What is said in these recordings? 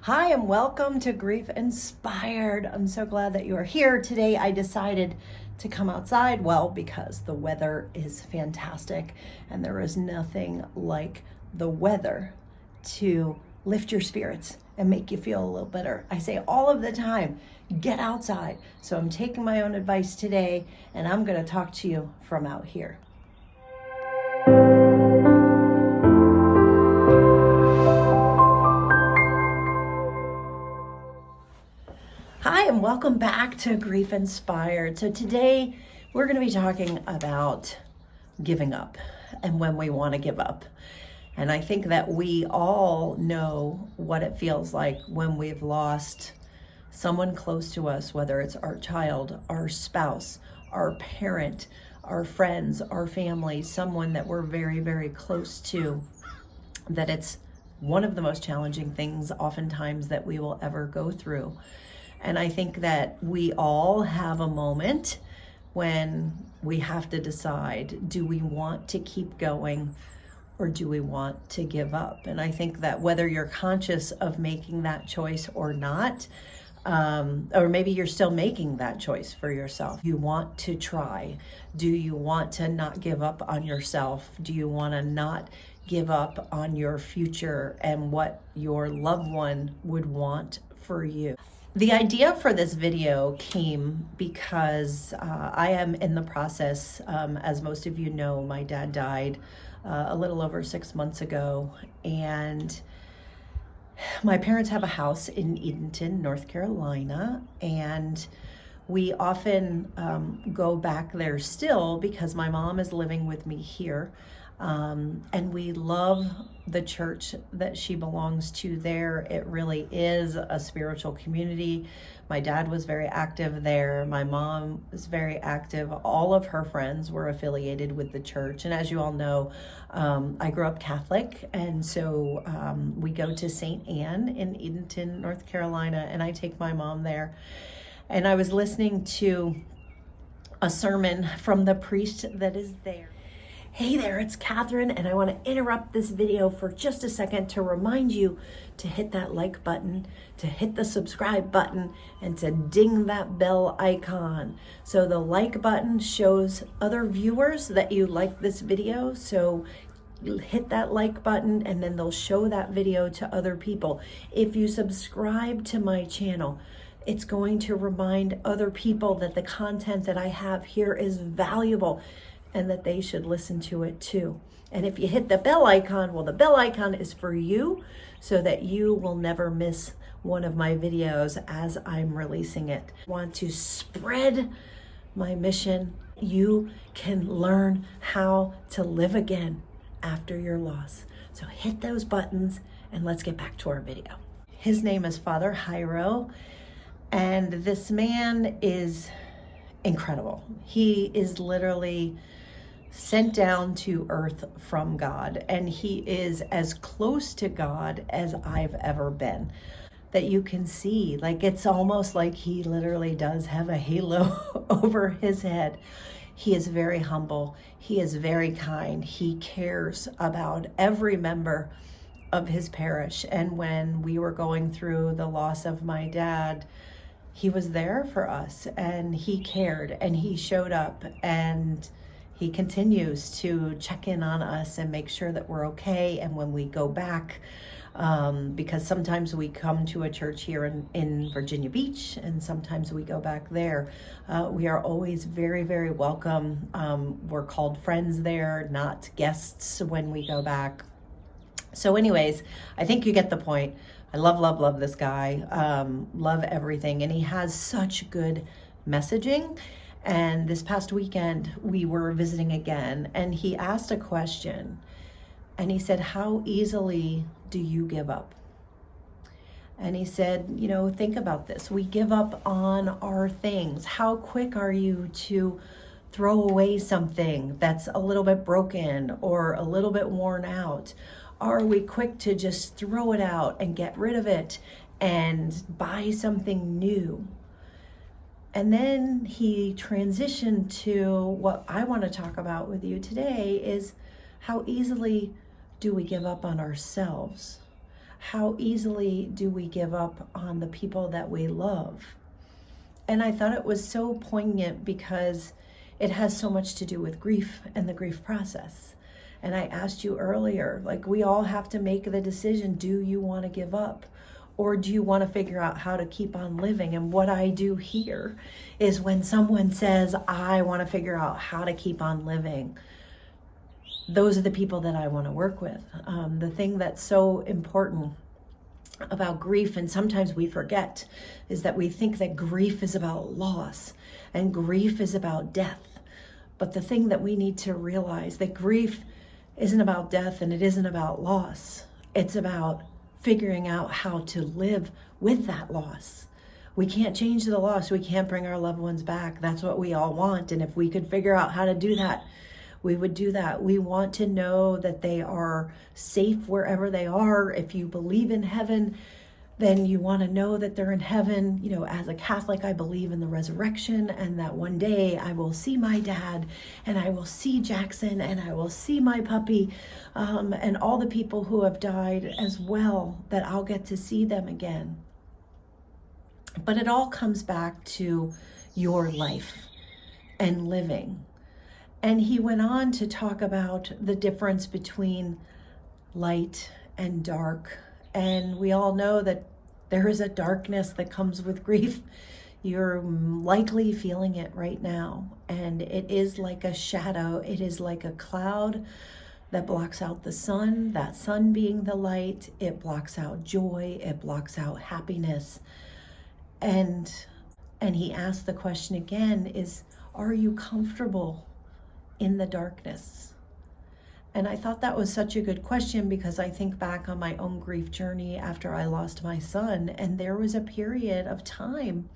Hi, and welcome to Grief Inspired. I'm so glad that you are here. Today I decided to come outside, well, because the weather is fantastic and there is nothing like the weather to lift your spirits and make you feel a little better. I say all of the time, get outside. So I'm taking my own advice today and I'm going to talk to you from out here. Hi, and welcome back to Grief Inspired. So today we're going to be talking about giving up and when we want to give up. And I think that we all know what it feels like when we've lost someone close to us, whether it's our child, our spouse, our parent, our friends, our family, someone that we're very, very close to, that it's one of the most challenging things oftentimes that we will ever go through. And I think that we all have a moment when we have to decide, do we want to keep going or do we want to give up? And I think that whether you're conscious of making that choice or not, or maybe you're still making that choice for yourself. You want to try. Do you want to not give up on yourself? Do you want to not give up on your future and what your loved one would want for you? The idea for this video came because I am in the process, as most of you know, my dad died a little over 6 months ago, and my parents have a house in Edenton, North Carolina, and we often go back there still because my mom is living with me here. And we love the church that she belongs to there. It really is a spiritual community. My dad was very active there. My mom was very active. All of her friends were affiliated with the church. And as you all know, I grew up Catholic. And so we go to St. Anne in Edenton, North Carolina, and I take my mom there. And I was listening to a sermon from the priest that is there. Hey there, it's Catherine, and I want to interrupt this video for just a second to remind you to hit that like button, to hit the subscribe button, and to ding that bell icon. So the like button shows other viewers that you like this video, so hit that like button and then they'll show that video to other people. If you subscribe to my channel, it's going to remind other people that the content that I have here is valuable and that they should listen to it too. And if you hit the bell icon, well, the bell icon is for you so that you will never miss one of my videos as I'm releasing it. I want to spread my mission. You can learn how to live again after your loss. So hit those buttons and let's get back to our video. His name is Father Jairo, and this man is incredible. He is literally sent down to earth from God, and he is as close to God as I've ever been. That you can see, like, it's almost like he literally does have a halo over his head. He is very humble. He is very kind. He cares about every member of his parish. And when we were going through the loss of my dad, he was there for us, and he cared, and he showed up, and he continues to check in on us and make sure that we're okay. And when we go back, because sometimes we come to a church here in Virginia Beach, and sometimes we go back there, we are always very, very welcome. We're called friends there, not guests when we go back. So anyways, I think you get the point. I love this guy, love everything. And he has such good messaging. And this past weekend, we were visiting again, and he asked a question, and he said, how easily do you give up? And he said, you know, think about this. We give up on our things. How quick are you to throw away something that's a little bit broken or a little bit worn out? Are we quick to just throw it out and get rid of it and buy something new? And then he transitioned to what I want to talk about with you today is how easily do we give up on ourselves? how easily do we give up on the people that we love? And I thought it was so poignant because it has so much to do with grief and the grief process. And I asked you earlier, like, we all have to make the decision, do you want to give up? Or do you want to figure out how to keep on living? And what I do here is when someone says, I want to figure out how to keep on living, those are the people that I want to work with. The thing that's so important about grief, and sometimes we forget, is that we think that grief is about loss and grief is about death. But the thing that we need to realize, that grief isn't about death and it isn't about loss. It's about figuring out how to live with that loss. We can't change the loss. We can't bring our loved ones back. That's what we all want. And if we could figure out how to do that, we would do that. We want to know that they are safe wherever they are. If you believe in heaven, then you want to know that they're in heaven. You know, as a Catholic, I believe in the resurrection and that one day I will see my dad and I will see Jackson and I will see my puppy and all the people who have died as well, that I'll get to see them again. But it all comes back to your life and living. And he went on to talk about the difference between light and dark. And we all know that there is a darkness that comes with grief. You're likely feeling it right now. And it is like a shadow. It is like a cloud that blocks out the sun, that sun being the light. It blocks out joy. It blocks out happiness. And he asked the question again is, are you comfortable in the darkness? And I thought that was such a good question because I think back on my own grief journey after I lost my son, and there was a period of time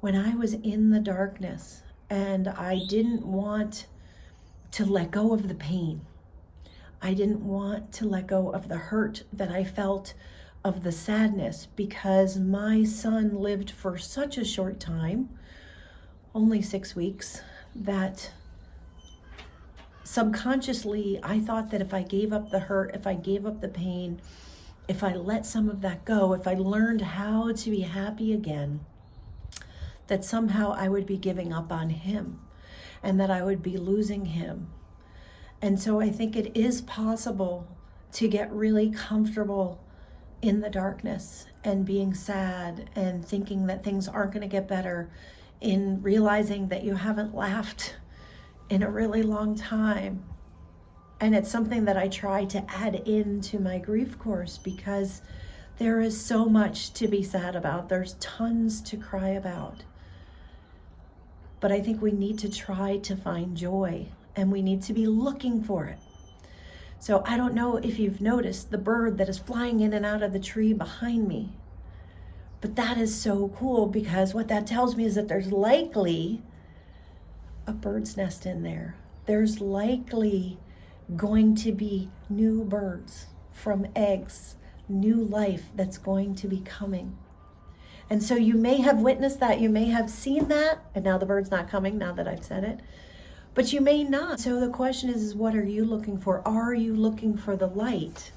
when I was in the darkness and I didn't want to let go of the pain. I didn't want to let go of the hurt that I felt, of the sadness, because my son lived for such a short time, only 6 weeks, that subconsciously, I thought that if I gave up the hurt, if I gave up the pain, if I let some of that go, if I learned how to be happy again, that somehow I would be giving up on him and that I would be losing him. And so I think it is possible to get really comfortable in the darkness and being sad and thinking that things aren't going to get better, in realizing that you haven't laughed in a really long time. And it's something that I try to add into my grief course because there is so much to be sad about. There's tons to cry about. But I think we need to try to find joy and we need to be looking for it. So I don't know if you've noticed the bird that is flying in and out of the tree behind me, but that is so cool because what that tells me is that there's likely a bird's nest in there. There's likely going to be new birds from eggs, new life that's going to be coming. And so you may have witnessed that, you may have seen that, and now the bird's not coming now that I've said it, but you may not. So the question is what are you looking for? Are you looking for the light?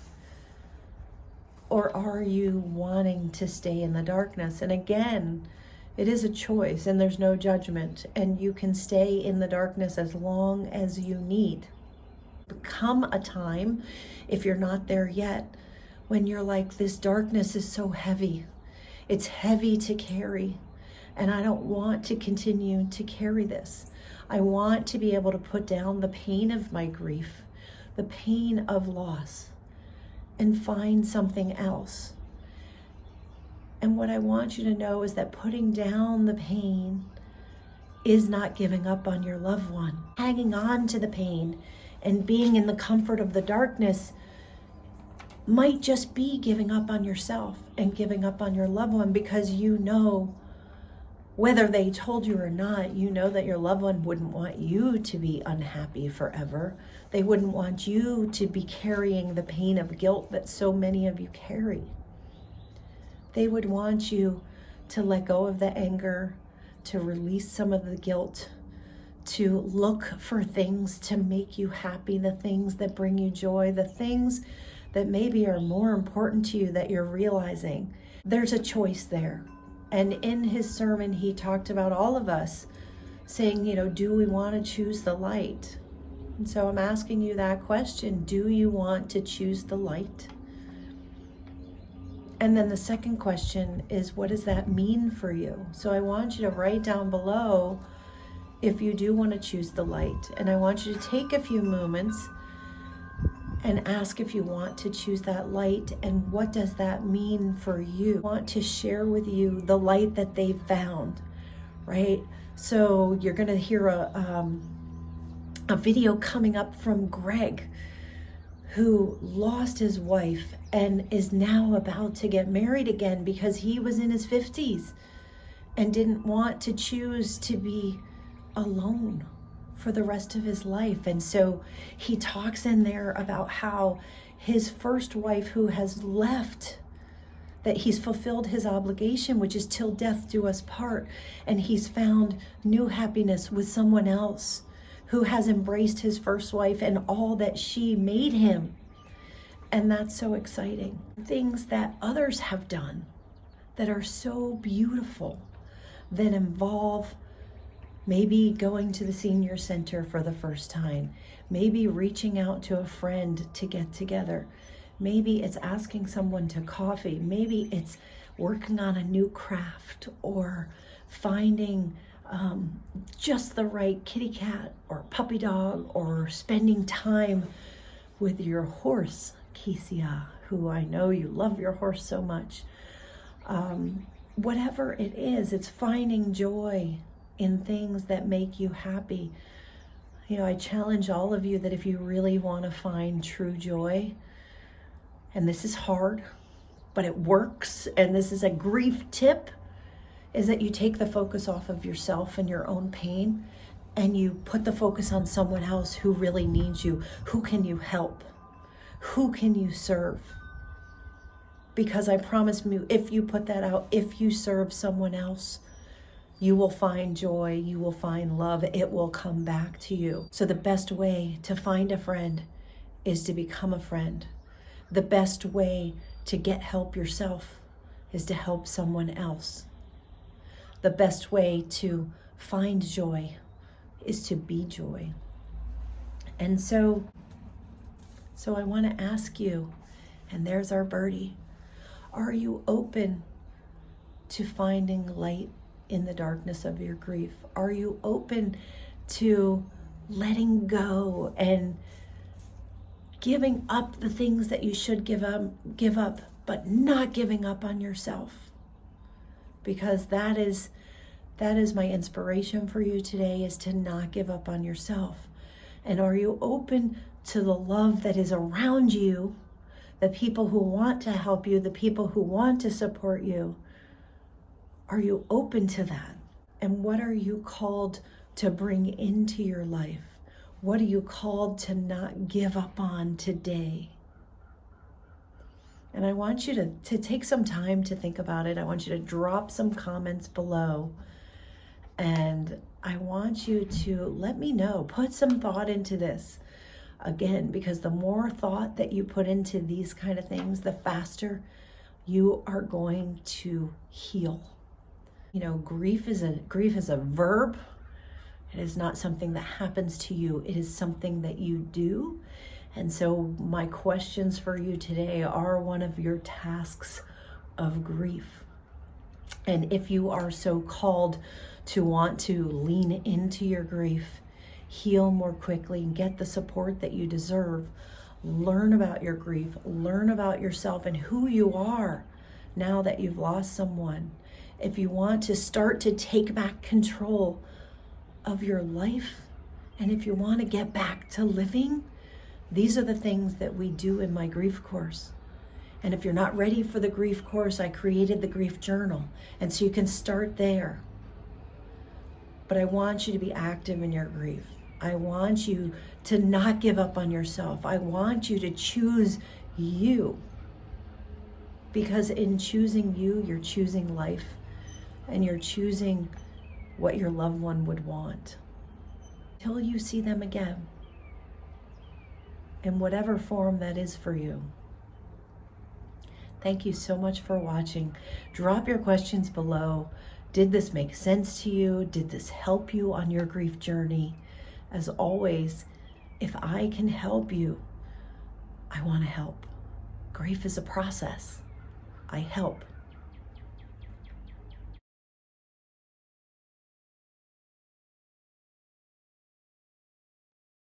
Or are you wanting to stay in the darkness? And again, it is a choice and there's no judgment, and you can stay in the darkness as long as you need. Become a time, if you're not there yet, when you're like, this darkness is so heavy. It's heavy to carry, and I don't want to continue to carry this. I want to be able to put down the pain of my grief, the pain of loss, and find something else. And what I want you to know is that putting down the pain is not giving up on your loved one. Hanging on to the pain and being in the comfort of the darkness might just be giving up on yourself and giving up on your loved one, because you know, whether they told you or not, you know that your loved one wouldn't want you to be unhappy forever. They wouldn't want you to be carrying the pain of guilt that so many of you carry. They would want you to let go of the anger, to release some of the guilt, to look for things to make you happy, the things that bring you joy, the things that maybe are more important to you that you're realizing. There's a choice there. And in his sermon, he talked about all of us saying, do we want to choose the light? And so I'm asking you that question. Do you want to choose the light? And then the second question is, what does that mean for you? So I want you to write down below if you do want to choose the light. And I want you to take a few moments and ask if you want to choose that light, and what does that mean for you. I want to share with you the light that they found, right? So you're going to hear a video coming up from Greg, who lost his wife and is now about to get married again because he was in his 50s and didn't want to choose to be alone for the rest of his life. And so he talks in there about how his first wife, who has left, that he's fulfilled his obligation, which is till death do us part, and he's found new happiness with someone else who has embraced his first wife and all that she made him. And that's so exciting. Things that others have done that are so beautiful, that involve maybe going to the senior center for the first time, maybe reaching out to a friend to get together, maybe it's asking someone to coffee, maybe it's working on a new craft, or finding just the right kitty cat or puppy dog, or spending time with your horse, Kisia, who I know you love your horse so much. Whatever it is, it's finding joy in things that make you happy. I challenge all of you that if you really want to find true joy, and this is hard, but it works, and this is a grief tip, is that you take the focus off of yourself and your own pain, and you put the focus on someone else who really needs you. Who can you help? Who can you serve? Because I promise you, if you put that out, if you serve someone else, you will find joy, you will find love, it will come back to you. So the best way to find a friend is to become a friend. The best way to get help yourself is to help someone else. The best way to find joy is to be joy. And so I want to ask you, and there's our birdie, are you open to finding light in the darkness of your grief? Are you open to letting go and giving up the things that you should give up, but not giving up on yourself? Because that is my inspiration for you today, is to not give up on yourself. And are you open to the love that is around you, the people who want to help you, the people who want to support you? Are you open to that? And what are you called to bring into your life? What are you called to not give up on today? And I want you to take some time to think about it. I want you to drop some comments below. And I want you to let me know, put some thought into this. Again, because the more thought that you put into these kind of things, the faster you are going to heal. Grief is a verb. It is not something that happens to you. It is something that you do. And so my questions for you today are one of your tasks of grief. And if you are so called to want to lean into your grief, heal more quickly, and get the support that you deserve, learn about your grief, learn about yourself and who you are now that you've lost someone. If you want to start to take back control of your life, and if you want to get back to living, these are the things that we do in my grief course. And if you're not ready for the grief course, I created the grief journal. And so you can start there. But I want you to be active in your grief. I want you to not give up on yourself. I want you to choose you. Because in choosing you, you're choosing life. And you're choosing what your loved one would want. Till you see them again. In whatever form that is for you. Thank you so much for watching. Drop your questions below. Did this make sense to you? Did this help you on your grief journey? As always, if I can help you, I want to help. Grief is a process. I help.